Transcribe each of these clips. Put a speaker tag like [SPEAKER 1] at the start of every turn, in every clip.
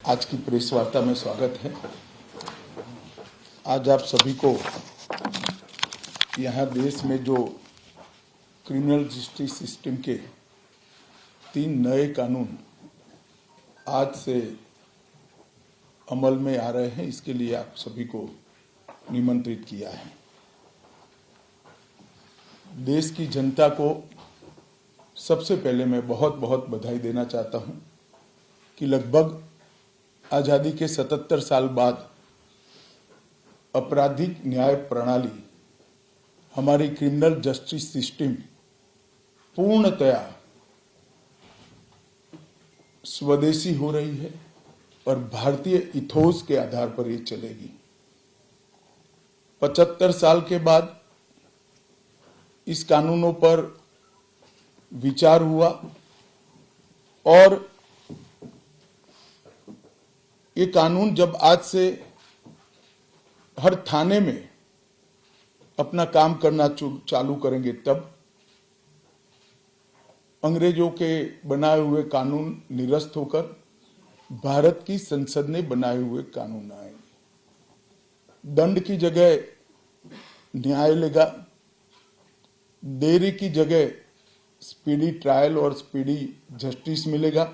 [SPEAKER 1] आज की प्रेस वार्ता में स्वागत है। आज आप सभी को यहाँ देश में जो क्रिमिनल जस्टिस सिस्टम के 3 नए कानून आज से अमल में आ रहे हैं, इसके लिए आप सभी को निमंत्रित किया है। देश की जनता को सबसे पहले मैं बहुत बहुत बधाई देना चाहता हूं कि लगभग आजादी के 77 साल बाद आपराधिक न्याय प्रणाली, हमारी क्रिमिनल जस्टिस सिस्टम पूर्णतया स्वदेशी हो रही है और भारतीय इथोस के आधार पर ये चलेगी। 75 साल के बाद इस कानूनों पर विचार हुआ और ये कानून जब आज से हर थाने में अपना काम करना चालू करेंगे, तब अंग्रेजों के बनाए हुए कानून निरस्त होकर भारत की संसद ने बनाए हुए कानून आएंगे। दंड की जगह न्याय लेगा, देरी की जगह स्पीडी ट्रायल और स्पीडी जस्टिस मिलेगा।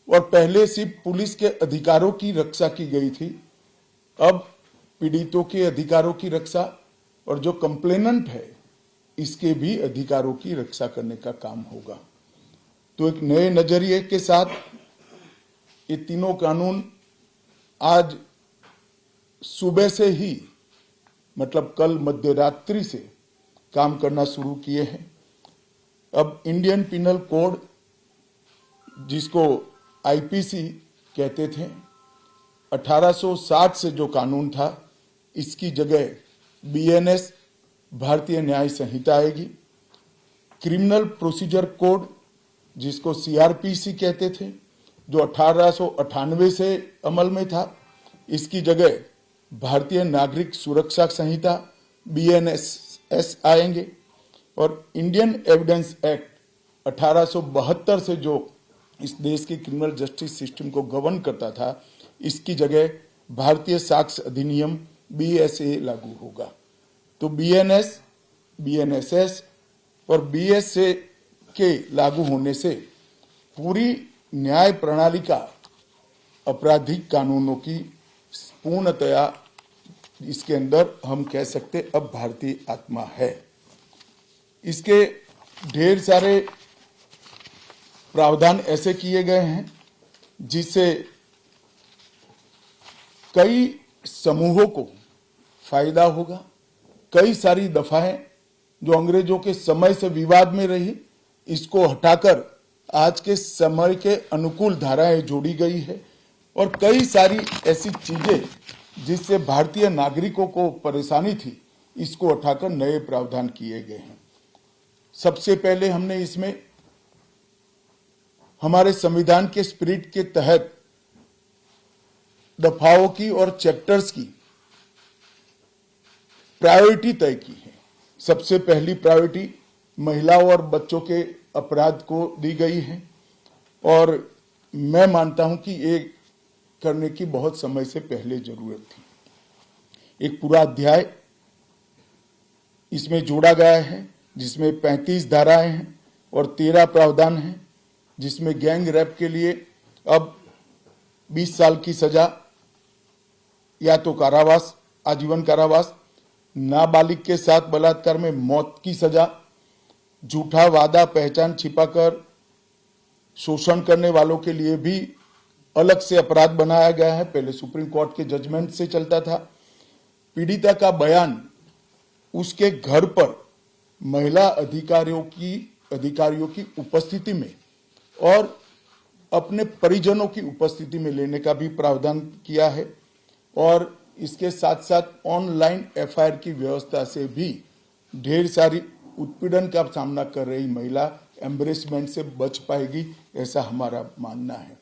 [SPEAKER 1] और पहले सिर्फ पुलिस के अधिकारों की रक्षा की गई थी, अब पीड़ितों के अधिकारों की रक्षा और जो कंप्लेनेंट है इसके भी अधिकारों की रक्षा करने का काम होगा। तो एक नए नजरिए के साथ ये तीनों कानून आज सुबह से ही, मतलब कल मध्यरात्रि से काम करना शुरू किए हैं। अब इंडियन पिनल कोड, जिसको आईपीसी कहते थे, 1860 से जो कानून था, इसकी जगह बीएनएस भारतीय न्याय संहिता आएगी। क्रिमिनल प्रोसीजर कोड, जिसको सीआरपीसी कहते थे, जो 1898 से अमल में था, इसकी जगह भारतीय नागरिक सुरक्षा संहिता बीएनएस आएंगे। और इंडियन एविडेंस एक्ट 1872 से जो इस देश की क्रिमिनल जस्टिस सिस्टम को गवर्न करता था, इसकी जगह भारतीय साक्ष्य अधिनियम बीएसए लागू होगा। तो बीएनएस, बीएनएसएस और बीएसए के लागू होने से पूरी न्याय प्रणाली का आपराधिक कानूनों की पूर्णतया इसके अंदर हम कह सकते अब भारतीय आत्मा है। इसके ढेर सारे प्रावधान ऐसे किए गए हैं जिससे कई समूहों को फायदा होगा। कई सारी दफाएं जो अंग्रेजों के समय से विवाद में रही, इसको हटाकर आज के समय के अनुकूल धाराएं जोड़ी गई है। और कई सारी ऐसी चीजें जिससे भारतीय नागरिकों को परेशानी थी, इसको हटाकर नए प्रावधान किए गए हैं। सबसे पहले हमने इसमें हमारे संविधान के स्पिरिट के तहत दफाओं की और चैप्टर्स की प्रायोरिटी तय की है। सबसे पहली प्रायोरिटी महिलाओं और बच्चों के अपराध को दी गई है और मैं मानता हूं कि ये करने की बहुत समय से पहले जरूरत थी। एक पूरा अध्याय इसमें जोड़ा गया है जिसमें 35 धाराएं हैं और 13 प्रावधान हैं, जिसमें गैंग रेप के लिए अब 20 साल की सजा या तो कारावास, आजीवन कारावास, नाबालिग के साथ बलात्कार में मौत की सजा, झूठा वादा पहचान छिपाकर शोषण करने वालों के लिए भी अलग से अपराध बनाया गया है। पहले सुप्रीम कोर्ट के जजमेंट से चलता था। पीड़िता का बयान उसके घर पर महिला अधिकारियों की उपस्थिति में और अपने परिजनों की उपस्थिति में लेने का भी प्रावधान किया है। और इसके साथ साथ ऑनलाइन एफआईआर की व्यवस्था से भी ढेर सारी उत्पीड़न का सामना कर रही महिला एम्बरेसमेंट से बच पाएगी, ऐसा हमारा मानना है।